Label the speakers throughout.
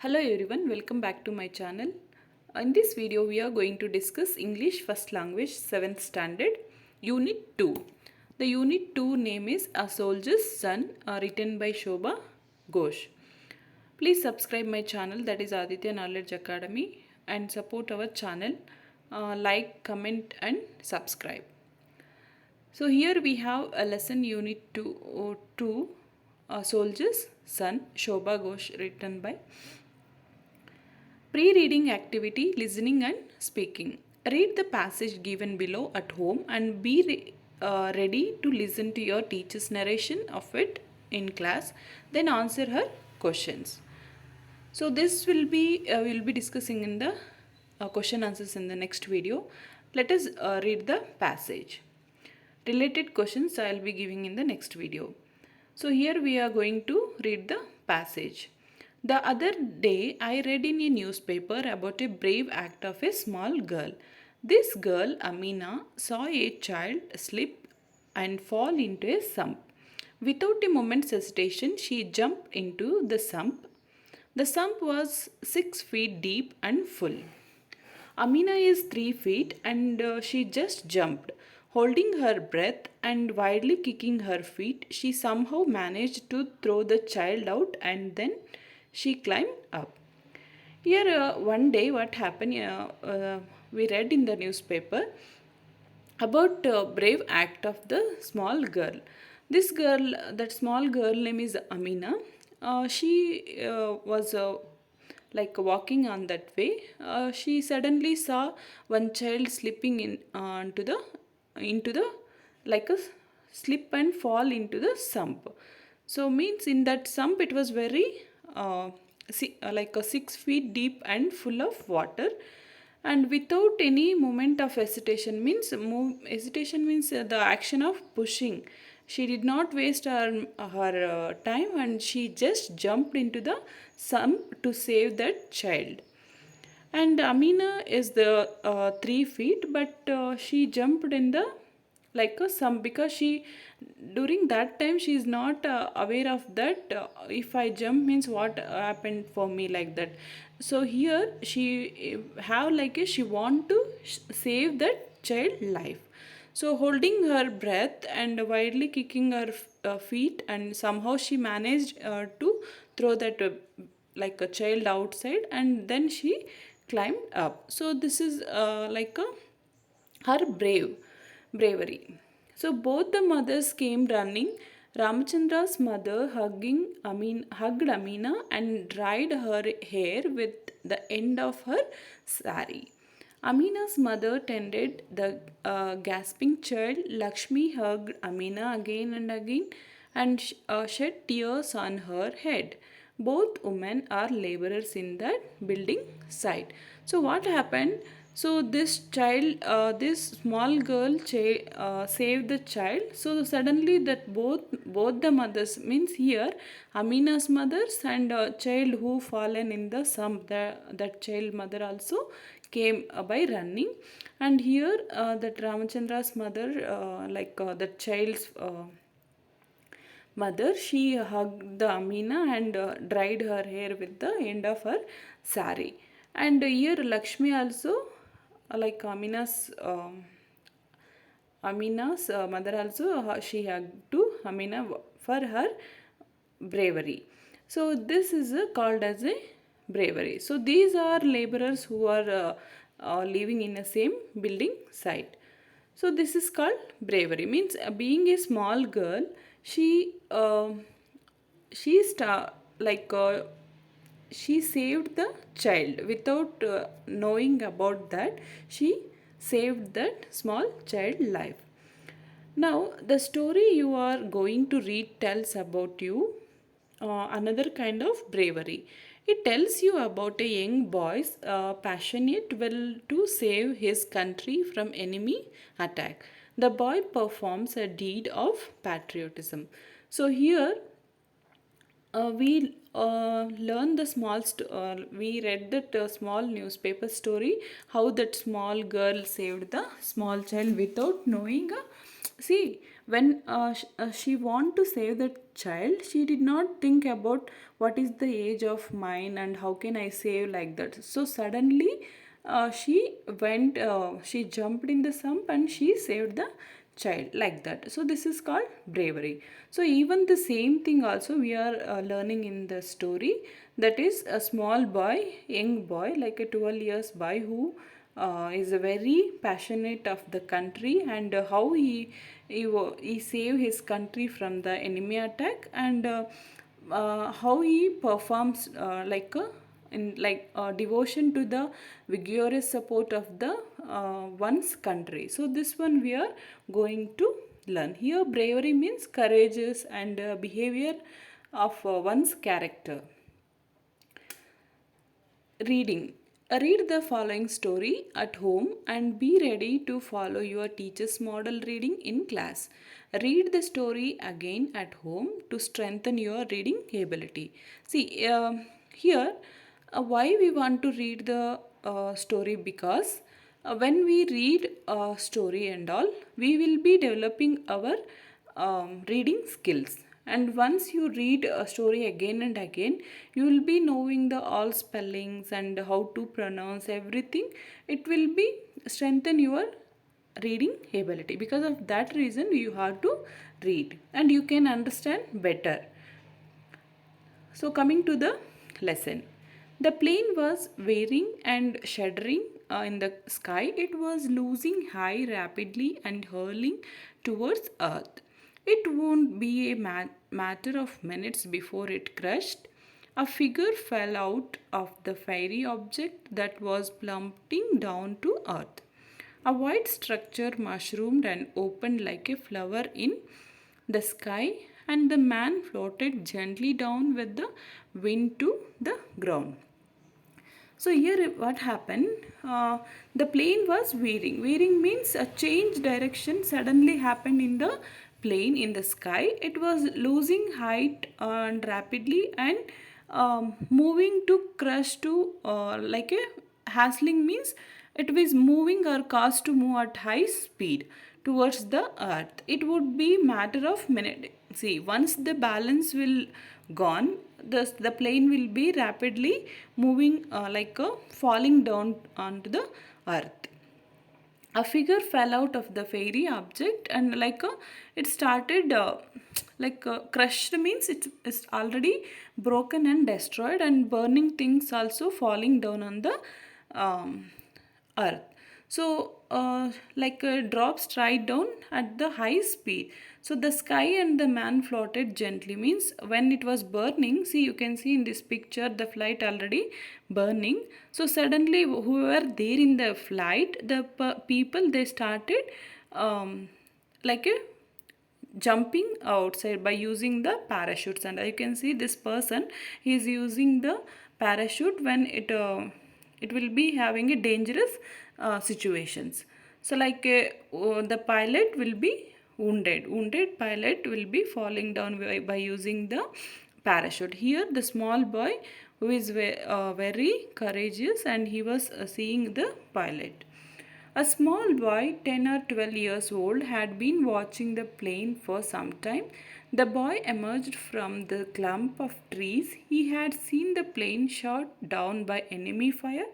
Speaker 1: Hello everyone, welcome back to my channel. In this video, we are going to discuss English First Language 7th Standard, Unit 2. The Unit 2 name is A Soldier's Son, written by Shobha Ghosh. Please subscribe my channel, that is Aditya Knowledge Academy, and support our channel. Like, comment and subscribe. So here we have a lesson Unit 2, A Soldier's Son, Shobha Ghosh, written by Pre-reading activity, listening and speaking. Read the passage given below at home and be ready to listen to your teacher's narration of it in class. Then answer her questions. So this will be we'll be discussing in the question answers in the next video. Let us read the passage. Related questions I will be giving in the next video. So here we are going to read the passage. The other day I read in a newspaper about a brave act of a small girl. This girl, Amina, saw a child slip and fall into a sump. Without a moment's hesitation, she jumped into the sump. The sump was 6 feet deep and full. Amina is 3 feet and she just jumped. Holding her breath and wildly kicking her feet, she somehow managed to throw the child out and then she climbed up. Here, one day, what happened? We read in the newspaper about brave act of the small girl. This girl, that small girl name is Amina. She was like walking on that way. She suddenly saw one child slipping into the like a slip and fall into the sump. So means in that sump it was very like a 6 feet deep and full of water, and without any moment of hesitation means the action of pushing. She did not waste her time and she just jumped into the sump to save that child. And Amina is the 3 feet, but she jumped in the like a sum because she during that time she is not aware of that if I jump means what happened for me, like that. So here she have like a she want to save that child life. So holding her breath and wildly kicking her feet, and somehow she managed to throw that like a child outside, and then she climbed up. So this is like a her bravery. So both the mothers came running. Ramachandra's mother hugged Amina and dried her hair with the end of her sari. Amina's mother tended the gasping child. Lakshmi hugged Amina again and again and shed tears on her head. Both women are laborers in that building site. So what happened? So this child, this small girl saved the child. So suddenly that both the mothers means here Amina's mothers and child who fallen in the sump, that child mother also came by running. And here that Ramachandra's mother, the child's mother, she hugged the Amina and dried her hair with the end of her sari. And here Lakshmi also, like Amina's mother also, she hugged to Amina for her bravery. So this is called as a bravery. So these are laborers who are living in the same building site. So this is called bravery. Means being a small girl, she she sta- like she saved the child without knowing about that. She saved that small child life. Now, the story you are going to read tells about you another kind of bravery. It tells you about a young boy's passionate will to save his country from enemy attack. The boy performs a deed of patriotism. So here we read that small newspaper story how that small girl saved the small child without knowing see When she want to save the child, she did not think about what is the age of mine and how can I save like that. So suddenly she jumped in the sump and she saved the child like that. So this is called bravery. So even the same thing also we are learning in the story, that is a small boy, young boy, like a 12 years boy who is very passionate of the country, and how he saved his country from the enemy attack, and how he performs devotion to the vigorous support of the one's country. So this one we are going to learn here. Bravery means courageous and behavior of one's character. Reading. Read the following story at home and be ready to follow your teacher's model reading in class. Read the story again at home to strengthen your reading ability. See, here, why we want to read the story, because when we read a story and all, we will be developing our reading skills. And once you read a story again and again, you will be knowing the all spellings and how to pronounce everything. It will be strengthen your reading ability. Because of that reason you have to read and you can understand better. So, coming to the lesson, the plane was wearing and shuddering in the sky. It was losing high rapidly and hurling towards Earth. It won't be a matter of minutes before it crashed. A figure fell out of the fiery object that was plummeting down to Earth. A white structure mushroomed and opened like a flower in the sky, and the man floated gently down with the wind to the ground. So here what happened? The plane was veering. Veering means a change direction suddenly happened in the plane in the sky. It was losing height and rapidly and moving to crush to like a hassling means it was moving or caused to move at high speed towards the earth. It would be matter of minute. See, once the balance will gone, the plane will be rapidly moving like a falling down onto the earth. A figure fell out of the fairy object and it started crushed means it's already broken and destroyed, and burning things also falling down on the um, earth. So drops right down at the high speed. So the sky and the man floated gently means when it was burning. See, you can see in this picture the flight already burning. So suddenly whoever there in the flight, the people they started like a jumping outside by using the parachutes, and you can see this person, he is using the parachute when it will be having a dangerous situations. So the pilot will be wounded pilot will be falling down by using the parachute. Here the small boy who is very courageous, and he was seeing the pilot. A small boy, 10 or 12 years old, had been watching the plane for some time. The boy emerged from the clump of trees. He had seen the plane shot down by enemy fire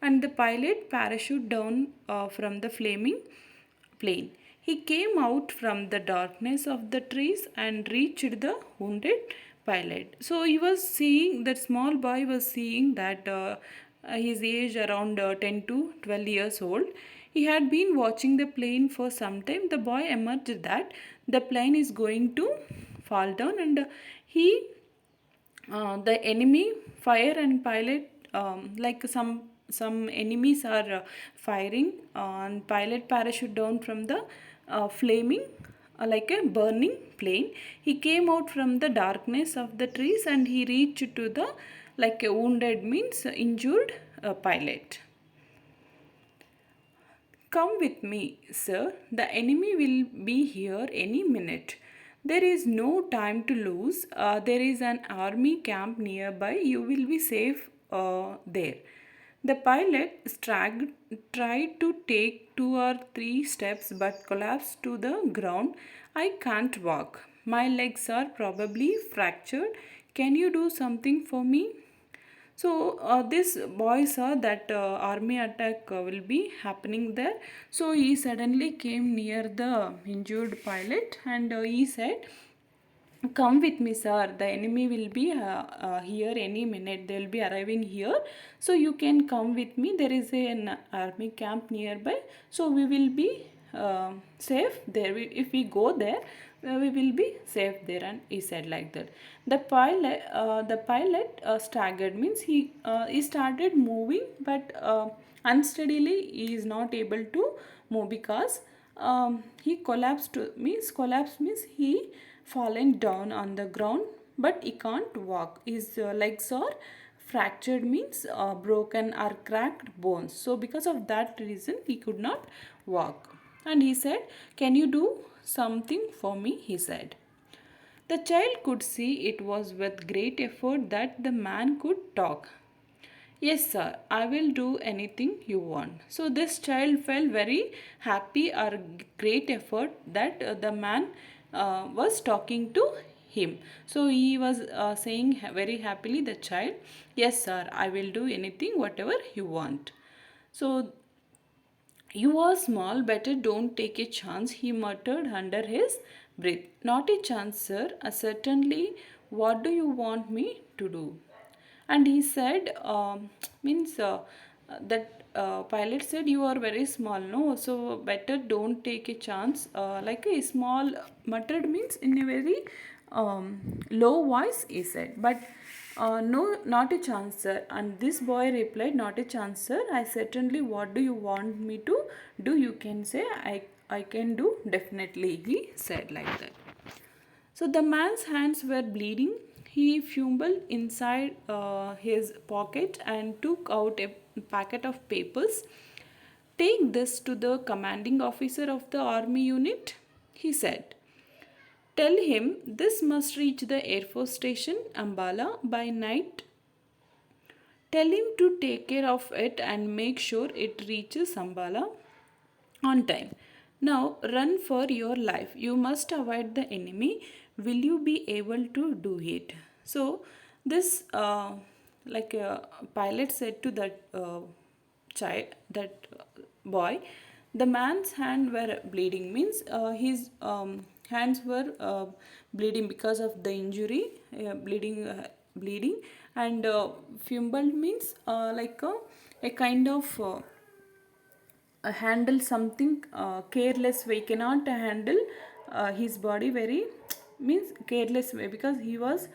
Speaker 1: and the pilot parachute down from the flaming plane. He came out from the darkness of the trees and reached the wounded pilot. So he was seeing, that small boy was seeing that his age around 10 to 12 years old. He had been watching the plane for some time. The boy emerged that the plane is going to fall down, and he the enemy fire and pilot some enemies are firing and pilot parachute down from the flaming like a burning plane. He came out from the darkness of the trees and he reached to the like a wounded means injured pilot. Come with me, sir. The enemy will be here any minute. There is no time to lose. There is an army camp nearby. You will be safe there. The pilot tried to take 2 or 3 steps but collapsed to the ground. I can't walk. My legs are probably fractured. Can you do something for me? So this boy saw that army attack will be happening there. So he suddenly came near the injured pilot and he said, "Come with me, sir. The enemy will be here any minute. They will be arriving here. So you can come with me. There is an army camp nearby. So we will be safe there. If we go there, we will be safe there." And he said like that. The pilot staggered, means he started moving, but unsteadily he is not able to move because he collapsed means he fallen down on the ground, but he can't walk. His legs are fractured, means broken or cracked bones. So because of that reason he could not walk. And he said, "Can you do something for me?" he said. The child could see it was with great effort that the man could talk. "Yes, sir, I will do anything you want." So this child felt very happy or great effort that the man was talking to him. So he was saying very happily, the child, "Yes, sir, I will do anything, whatever you want." So, "You are small, better don't take a chance," he muttered under his breath. "Not a chance, sir. Certainly, what do you want me to do?" And he said, means that pilot said, "You are very small, no? So better don't take a chance." Like a small muttered means in a very low voice, he said. But no, not a chance, sir. And this boy replied, "Not a chance, sir. I certainly, what do you want me to do? You can say, I can do definitely," he said like that. So the man's hands were bleeding. He fumbled inside his pocket and took out a packet of papers. "Take this to the commanding officer of the army unit," he said. "Tell him this must reach the Air Force Station, Ambala, by night. Tell him to take care of it and make sure it reaches Ambala on time. Now run for your life. You must avoid the enemy. Will you be able to do it?" So this like pilot said to that child, that boy, the man's hand were bleeding, means his hands were bleeding because of the injury, bleeding, and fumbled means like a kind of handle something careless way. Cannot handle his body very means careless way because he was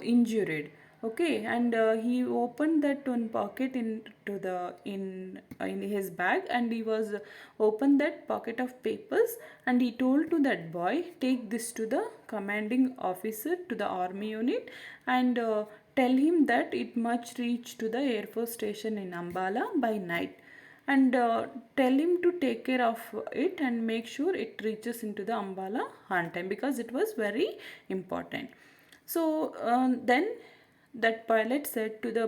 Speaker 1: injured. Okay, and he opened that one pocket into the in his bag, and he was opened that pocket of papers, and he told to that boy, "Take this to the commanding officer to the army unit and tell him that it must reach to the Air Force Station in Ambala by night, and tell him to take care of it and make sure it reaches into the Ambala on time," because it was very important. So then that pilot said to the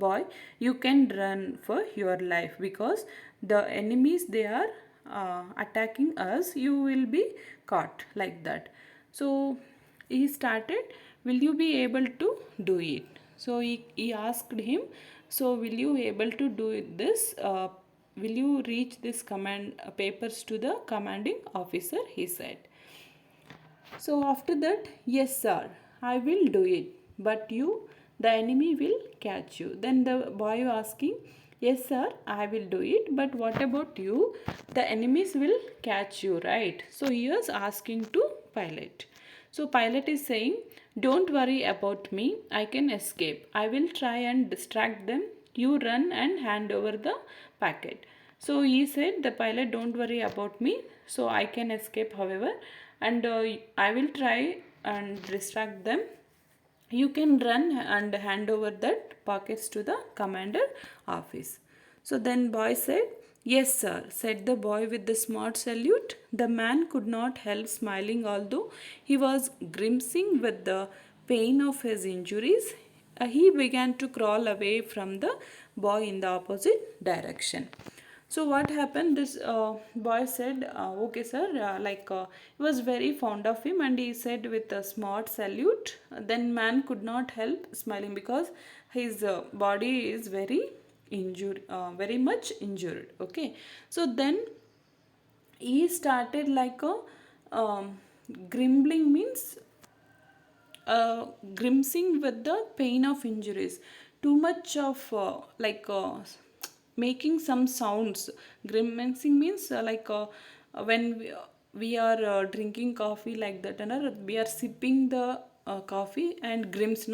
Speaker 1: boy, "You can run for your life because the enemies, they are attacking us. You will be caught," like that. So he started, "Will you be able to do it?" So he asked him, "So will you able to do this? Will you reach this command papers to the commanding officer?" he said. So after that, "Yes, sir, I will do it. But you, the enemy will catch you." Then the boy asking, "Yes, sir, I will do it. But what about you? The enemies will catch you, right?" So he was asking to pilot. So pilot is saying, "Don't worry about me. I can escape. I will try and distract them. You run and hand over the packet." So he said, the pilot, "Don't worry about me. So I can escape, however, and I will try and distract them. You can run and hand over that packets to the commander office." So then boy said, "Yes, sir," said the boy with the smart salute. The man could not help smiling, although he was grimacing with the pain of his injuries. he began to crawl away from the boy in the opposite direction. So what happened? This boy said, "Okay, sir." He was very fond of him, and he said with a smart salute. Then man could not help smiling because his body is very much injured. Okay, so then he started like a um, grumbling means grimacing with the pain of injuries, too much of making some sounds. Grimacing means when we are drinking coffee like that, and we are sipping the coffee and grims,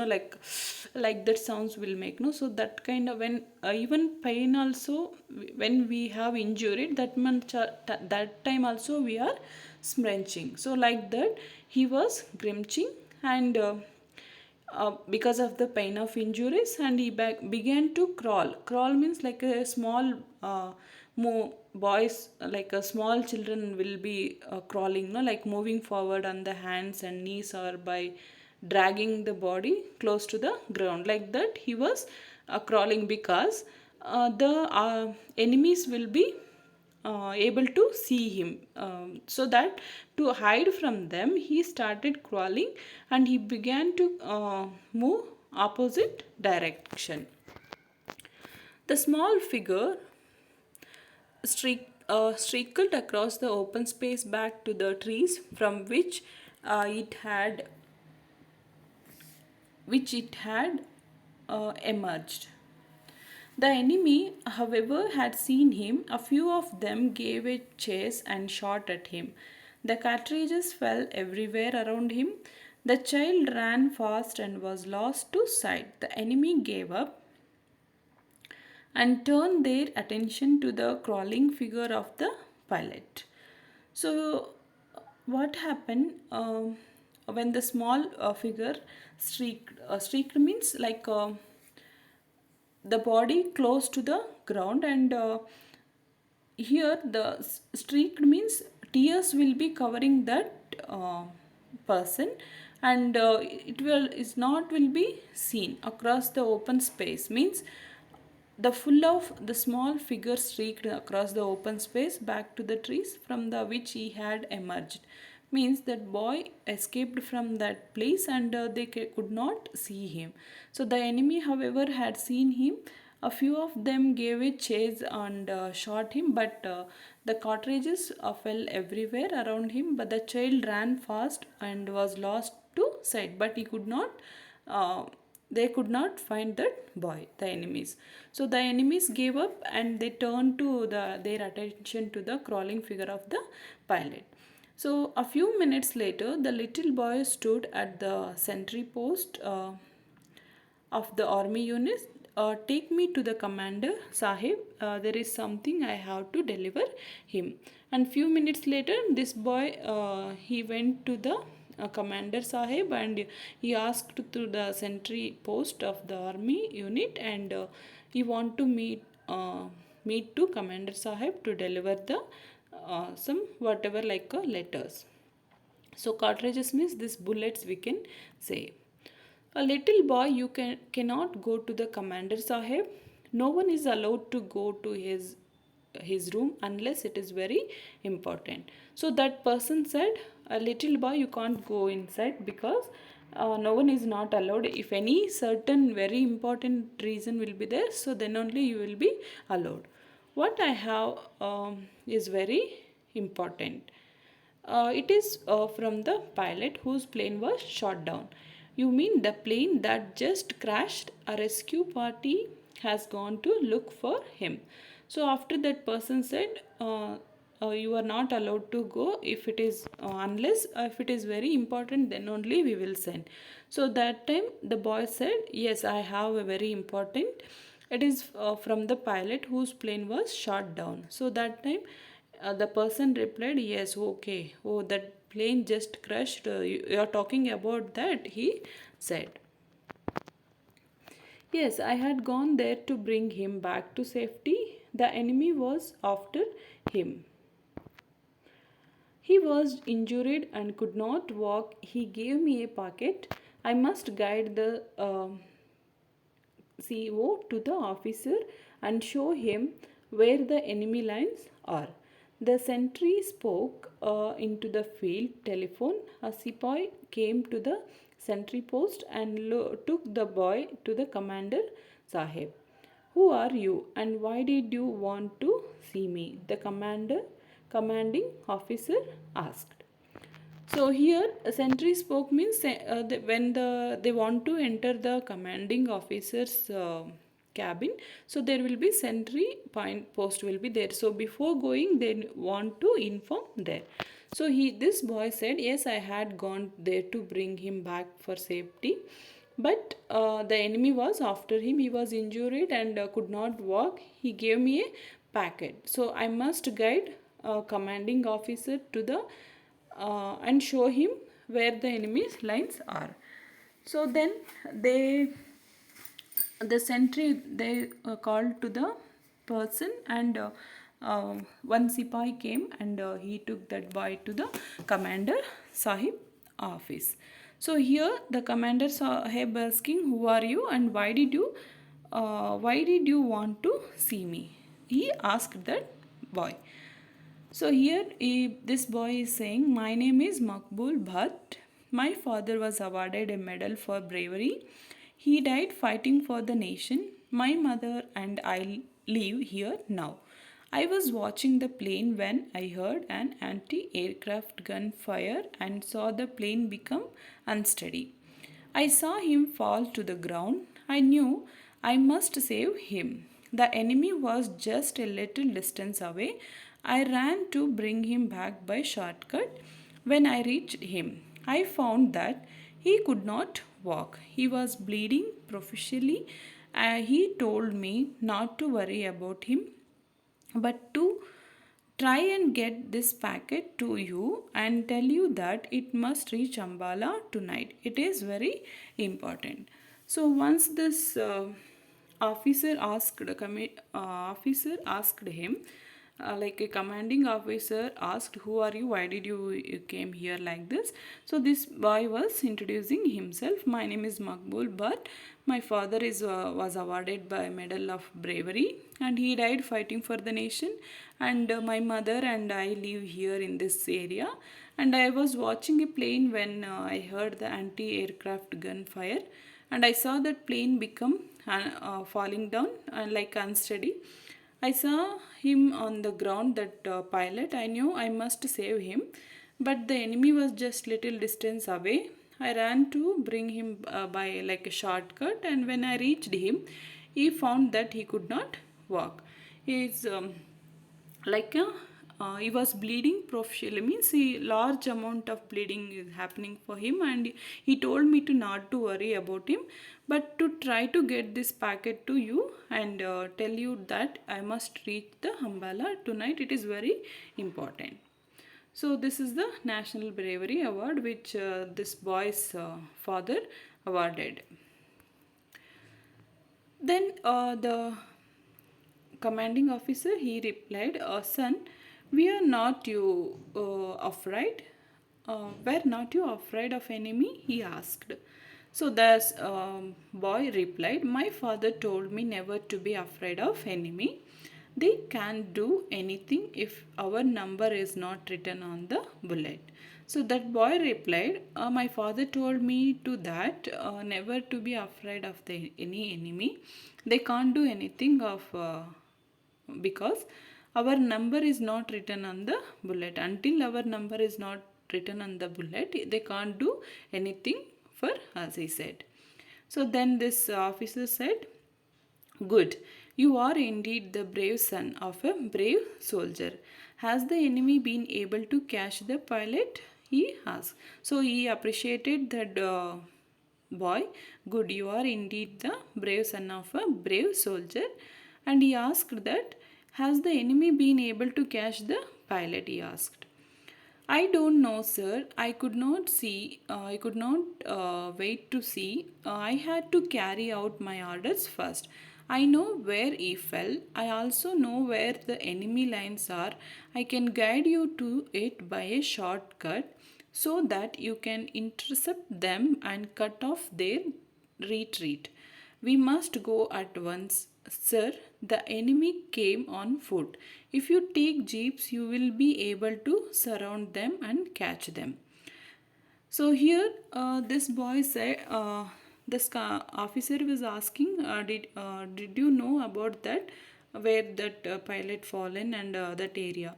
Speaker 1: like that sounds will make, no. So that kind of, when even pain also, when we have injured, that time also we are smrenching. So like that he was grimching, and because of the pain of injuries, and he began to crawl. Crawl means like a small boys, like a small children will be crawling, no, like moving forward on the hands and knees, or by dragging the body close to the ground. Like that he was crawling, because the enemies will be able to see him. So that to hide from them, he started crawling, and he began to move opposite direction. The small figure streaked across the open space back to the trees from which it had emerged. The enemy, however, had seen him. A few of them gave a chase and shot at him. The cartridges fell everywhere around him. The child ran fast and was lost to sight. The enemy gave up and turned their attention to the crawling figure of the pilot. So, what happened when the small figure streaked? Streaked means like the body close to the ground, and here the streaked means tears will be covering that person, and it will is not will be seen across the open space. Means the full of the small figure streaked across the open space back to the trees from the which he had emerged. Means that boy escaped from that place, and they could not see him. So the enemy, however, had seen him. A few of them gave a chase and shot him, but the cartridges fell everywhere around him. But the child ran fast and was lost to sight, but he could not. They could not find that boy, the enemies. So the enemies gave up, and they turned their attention to the crawling figure of the pilot. So a few minutes later, the little boy stood at the sentry post of the army unit. Take me to the commander, Sahib. There is something I have to deliver him. And few minutes later, this boy he went to the commander Sahib, and he asked to the sentry post of the army unit, and he want to meet to commander Sahib to deliver the some whatever like letters. So cartridges means this bullets, we can say. A little boy, cannot go to the commander Sahib. No one is allowed to go to his room unless it is very important. So that person said, a little boy, you can't go inside, because no one is not allowed. If any certain very important reason will be there, so then only you will be allowed. What I have is very important. It is from the pilot whose plane was shot down. You mean the plane that just crashed? A rescue party has gone to look for him. So after that person said, you are not allowed to go if it is unless if it is very important, then only we will send. So that time the boy said, yes, I have a very important. It is from the pilot whose plane was shot down. So that time the person replied, yes, okay. Oh, that plane just crashed. You are talking about that, he said. Yes, I had gone there to bring him back to safety. The enemy was after him. He was injured and could not walk. He gave me a packet. I must guide the CO to the officer and show him where the enemy lines are. The sentry spoke into the field telephone. A sepoy came to the sentry post and took the boy to the commander Sahib. Who are you and why did you want to see me? The commanding officer asked. So here a sentry spoke means when they want to enter the commanding officer's cabin, so there will be sentry point post will be there. So before going they want to inform there. So this boy said, yes, I had gone there to bring him back for safety, but the enemy was after him. He was injured and could not walk. He gave me a packet, so I must guide commanding officer to the and show him where the enemy's lines are. So then the sentry they called to the person, and one sipai came and he took that boy to the commander Sahib office. So here the commander Sahib asking, who are you and why did you want to see me? He asked that boy. So here this boy is saying, my name is Makbul Bhatt. My father was awarded a medal for bravery. He died fighting for the nation. My mother and I live here now. I was watching the plane when I heard an anti-aircraft gun fire and saw the plane become unsteady. I saw him fall to the ground. I knew I must save him. The enemy was just a little distance away. I ran to bring him back by shortcut. When I reached him, I found that he could not walk. He was bleeding profusely. He told me not to worry about him, but to try and get this packet to you and tell you that it must reach Ambala tonight. It is very important. So once this officer asked him, like a commanding officer asked, who are you, why did you came here like this? So this boy was introducing himself. My name is Makbul Bhatt. My father was awarded by medal of bravery and he died fighting for the nation, and my mother and I live here in this area, and I was watching a plane when I heard the anti-aircraft gunfire, and I saw that plane become falling down like unsteady. I saw him on the ground, that pilot. I knew I must save him, but the enemy was just little distance away. I ran to bring him by like a shortcut, and when I reached him, he found that he could not walk. He is like a he was bleeding profusely, means a large amount of bleeding is happening for him, and he told me to not to worry about him, but to try to get this packet to you and tell you that I must reach the Ambala tonight. It is very important. So this is the National Bravery Award which this boy's father awarded. Then the commanding officer he replied, son, we are not you afraid. Were not you afraid of enemy? He asked. So the boy replied, my father told me never to be afraid of enemy. They can't do anything if our number is not written on the bullet. So that boy replied, my father told me to that never to be afraid of any enemy. They can't do anything of because our number is not written on the bullet. Until our number is not written on the bullet, they can't do anything for us, he said. So then this officer said, good, you are indeed the brave son of a brave soldier. Has the enemy been able to catch the pilot? He asked. So he appreciated that boy. Good, you are indeed the brave son of a brave soldier. And he asked that, has the enemy been able to catch the pilot? He asked. I don't know, sir. I could not see. I could not wait to see. I had to carry out my orders first. I know where he fell. I also know where the enemy lines are. I can guide you to it by a shortcut so that you can intercept them and cut off their retreat. We must go at once, sir. The enemy came on foot. If you take jeeps, you will be able to surround them and catch them. So here, this boy said, officer was asking, did you know about that, where that pilot fallen and that area,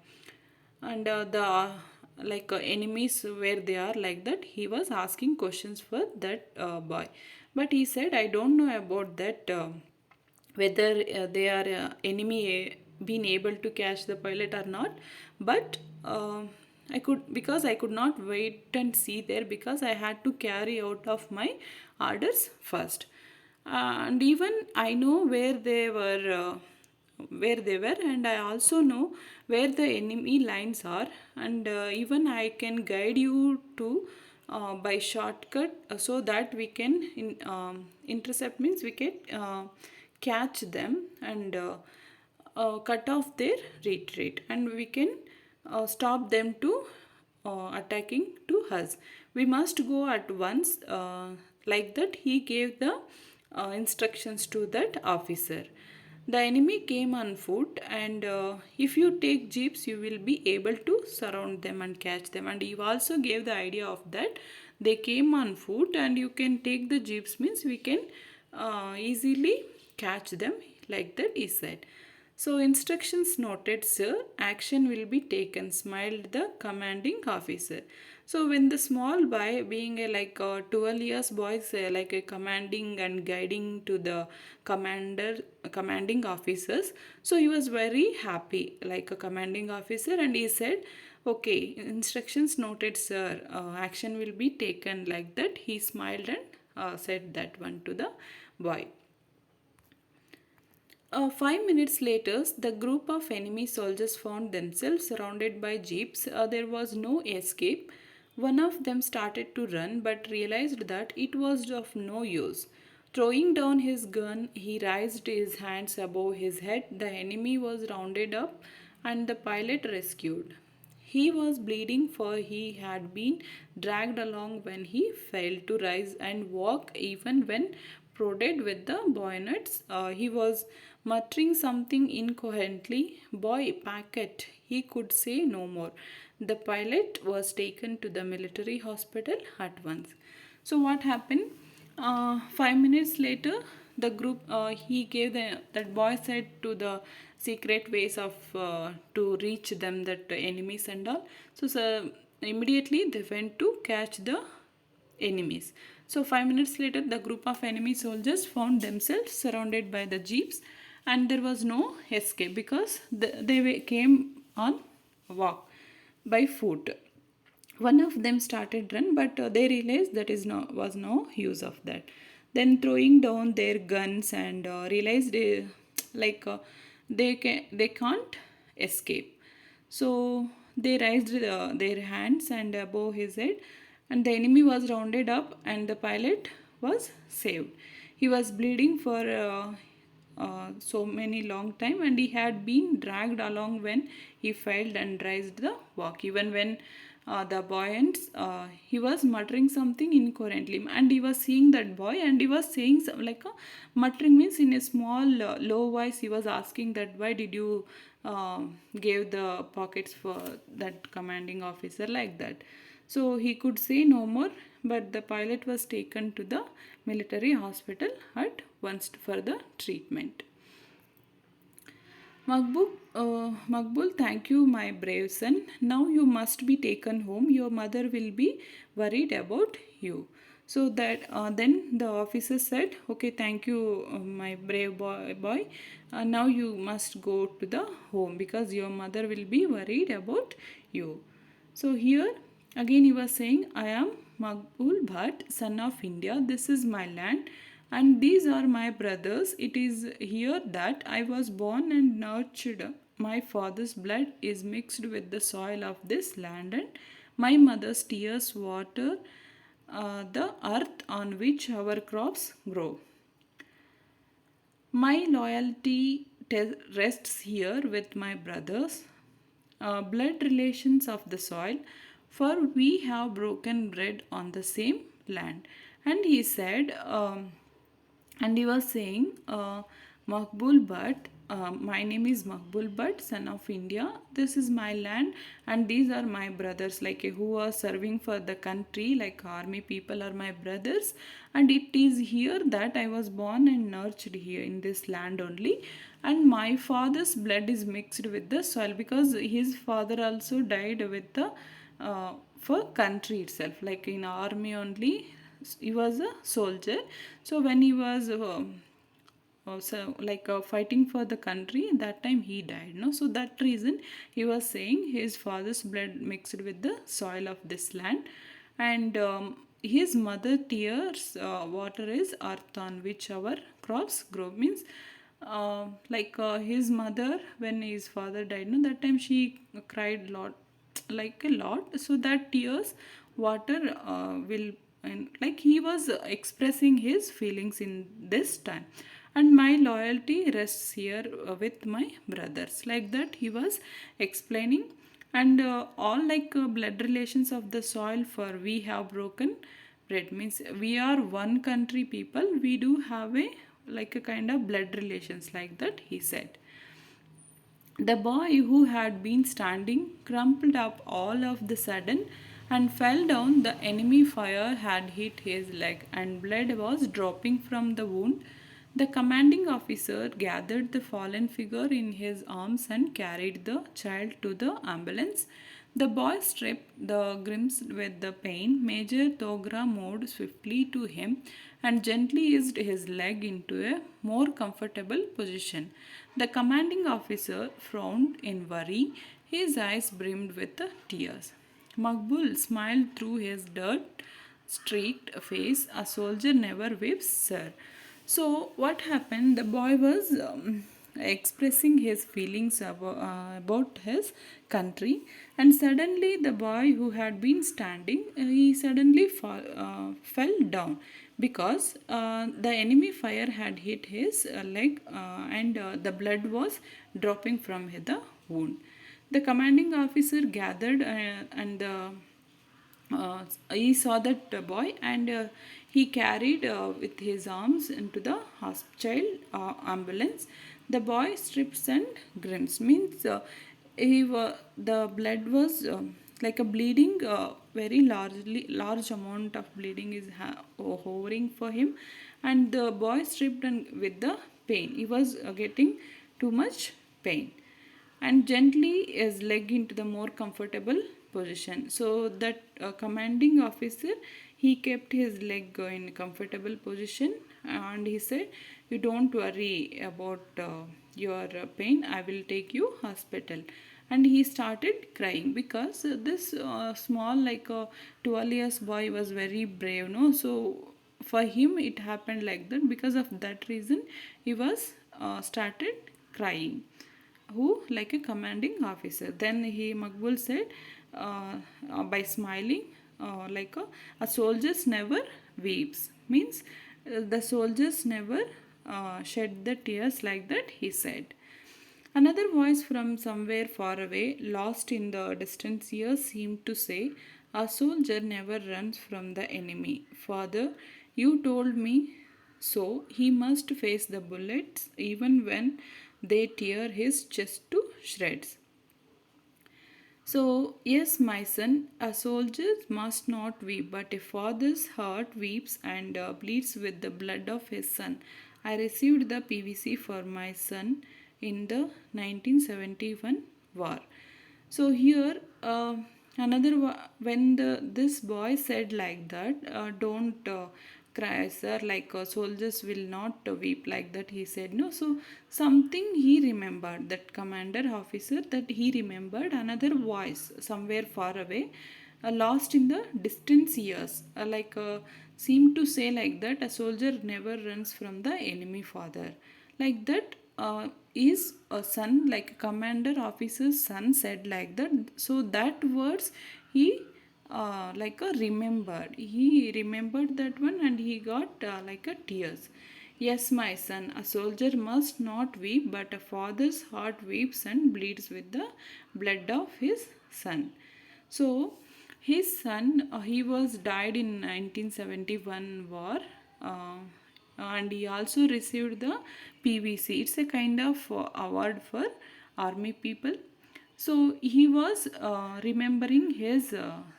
Speaker 1: and the enemies where they are like that. He was asking questions for that boy, but he said, I don't know about that. Whether they are enemy been able to catch the pilot or not, but I could, because I could not wait and see there, because I had to carry out of my orders first. And even I know where they were, and I also know where the enemy lines are, and even I can guide you to by shortcut, so that we can intercept, means we can catch them and cut off their retreat, and we can stop them to attacking to us. We must go at once, like that he gave the instructions to that officer. The enemy came on foot, and if you take jeeps, you will be able to surround them and catch them. And he also gave the idea of that they came on foot, and you can take the jeeps, means we can easily catch them, like that he said. So, instructions noted, sir. Action will be taken, smiled the commanding officer. So, when the small boy, being a 12 years boy, say, like a commanding and guiding to the commanding officers, so he was very happy, like a commanding officer, and he said, okay, instructions noted, sir. Action will be taken, like that. He smiled and said that one to the boy. 5 minutes later, the group of enemy soldiers found themselves surrounded by jeeps. There was no escape. One of them started to run but realized that it was of no use. Throwing down his gun, he raised his hands above his head. The enemy was rounded up and the pilot rescued. He was bleeding, for he had been dragged along when he failed to rise and walk, even when prodded with the bayonets. He was muttering something incoherently. Boy, packet. He could say no more. The pilot was taken to the military hospital at once. So, what happened? 5 minutes later, the group, he gave that boy said to the secret ways of to reach them, that enemies and all. So immediately they went to catch the enemies. So 5 minutes later, the group of enemy soldiers found themselves surrounded by the jeeps, and there was no escape, because came on walk by foot. One of them started run, but they realized that is no was no use of that. Then throwing down their guns and realized like they can't escape. So they raised their hands and above his head, and the enemy was rounded up, and the pilot was saved. He was bleeding for so many long time, and he had been dragged along when he failed and raised the walk. Even when the boy and he was muttering something incoherently, and he was seeing that boy, and he was saying some, like a muttering, means in a small low voice he was asking that, why did you gave the pockets for that commanding officer, like that. So he could say no more, but the pilot was taken to the military hospital at once for the treatment. Makbul, thank you, my brave son. Now you must be taken home. Your mother will be worried about you. So that then the officer said, okay, thank you, my brave boy. Now you must go to the home, because your mother will be worried about you. So here again he was saying, I am Makbul Bhatt, son of India. This is my land, and these are my brothers. It is here that I was born and nurtured. My father's blood is mixed with the soil of this land, and my mother's tears water the earth on which our crops grow. My loyalty rests here with my brothers, blood relations of the soil, for we have broken bread on the same land. And he said, and he was saying, Makbul Bhatt, my name is Makbul Bhatt, son of India. This is my land, and these are my brothers, like who are serving for the country, like army people are my brothers. And it is here that I was born and nurtured here in this land only. And my father's blood is mixed with the soil because his father also died with the for country itself, like in army only. He was a soldier, so when he was so like fighting for the country, that time he died, no. So that reason he was saying his father's blood mixed with the soil of this land. And his mother tears water is earth on which our crops grow, means his mother, when his father died, no, that time she cried lot, like a lot, so that tears water will, and like he was expressing his feelings in this time. And my loyalty rests here with my brothers, like that he was explaining. And all like blood relations of the soil, for we have broken bread, means we are one country people, we do have a like a kind of blood relations, like that he said. The boy, who had been standing, crumpled up all of the sudden and fell down. The enemy fire had hit his leg, and blood was dropping from the wound. The commanding officer gathered the fallen figure in his arms and carried the child to the ambulance. The boy stripped the grimaced with the pain. Major Dogra moved swiftly to him and gently eased his leg into a more comfortable position. The commanding officer frowned in worry. His eyes brimmed with tears. Makbul smiled through his dirt streaked face. A soldier never weeps, sir. So, what happened? The boy was expressing his feelings about his country, and suddenly the boy who had been standing, he suddenly fell down because the enemy fire had hit his leg, and the blood was dropping from the wound. The commanding officer gathered and he saw that boy, and he carried with his arms into the hospital ambulance. The boy strips and grins, means the blood was like a bleeding, very large amount of bleeding is hovering for him. And the boy stripped and with the pain, he was getting too much pain, and gently his leg into the more comfortable position. So that commanding officer, he kept his leg in comfortable position, and he said, you don't worry about your pain, I will take you hospital. And he started crying because this small, like 12 years boy was very brave, no. So for him it happened like that. Because of that reason he was started crying, who like a commanding officer. Then he Makbul said, by smiling, a soldiers never weeps, means the soldiers never shed the tears, like that he said. Another voice from somewhere far away, lost in the distant years, seemed to say, a soldier never runs from the enemy. Father, you told me so. He must face the bullets even when they tear his chest to shreds. So, yes, my son, a soldier must not weep, but a father's heart weeps and bleeds with the blood of his son. I received the PVC for my son in the 1971 war. So here, when this boy said like that, don't cry, sir. Like soldiers will not weep, like that. He said no. So something he remembered, that commander officer, that he remembered another voice somewhere far away, lost in the distance years, seemed to say like that. A soldier never runs from the enemy, father, like that. Is a son, like a commander officer's son said like that. So that words he remembered, he remembered that one, and he got like a tears. Yes, my son, a soldier must not weep, but a father's heart weeps and bleeds with the blood of his son. So his son, he was died in 1971 war. and he also received the PVC. It's a kind of award for army people. So he was remembering his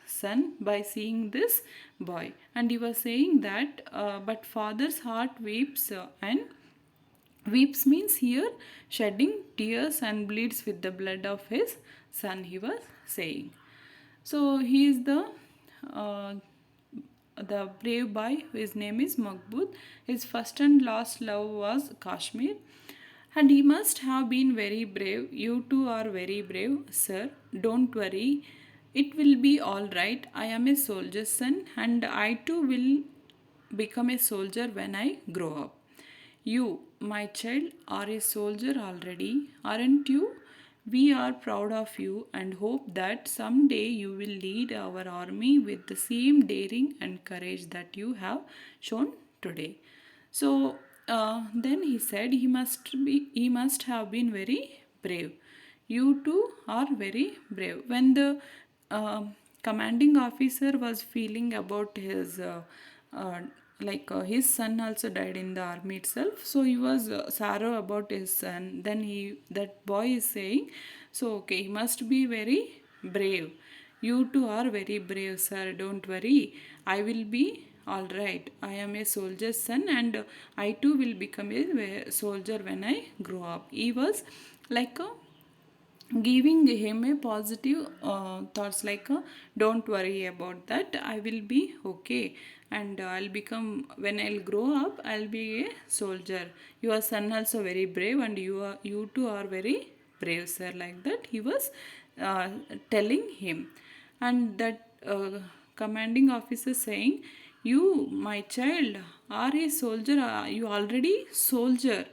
Speaker 1: son by seeing this boy, and he was saying that, but father's heart weeps, and weeps means here shedding tears and bleeds with the blood of his son, he was saying. So he is uh, the brave boy. His name is Makbul. His first and last love was Kashmir. And he must have been very brave. You too are very brave, sir. Don't worry. It will be all right. I am a soldier's son, and I too will become a soldier when I grow up. You, my child, are a soldier already, aren't you? We are proud of you and hope that someday you will lead our army with the same daring and courage that you have shown today. So then he said he must have been very brave. You too are very brave. When the uh, commanding officer was feeling about his uh, his son also died in the army itself, so he was sorrow about his son. Then that boy is saying, so okay, he must be very brave. You too are very brave, sir. Don't worry. I will be all right. I am a soldier's son, and I too will become a soldier when I grow up. He was like a giving him a positive thoughts, like don't worry about that, I will be okay, and I'll become, when I'll grow up, I'll be a soldier. Your son also very brave, and you too are very brave, sir, like that he was telling him. And that commanding officer saying, you, my child, are a soldier, you already soldier,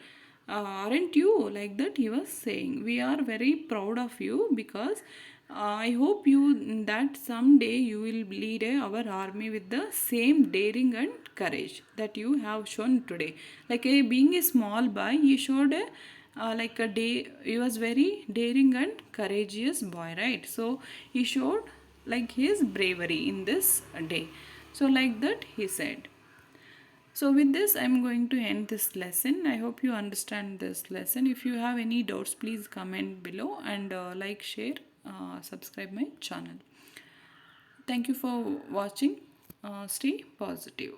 Speaker 1: aren't you, like that he was saying. We are very proud of you, because I hope you that someday you will lead our army with the same daring and courage that you have shown today. Like being a small boy, he showed a like a day, he was very daring and courageous boy, right? So he showed like his bravery in this day. So like that he said. So with this, I'm going to end this lesson. I hope you understand this lesson. If you have any doubts, please comment below, and like, share, subscribe my channel. Thank you for watching. Stay positive.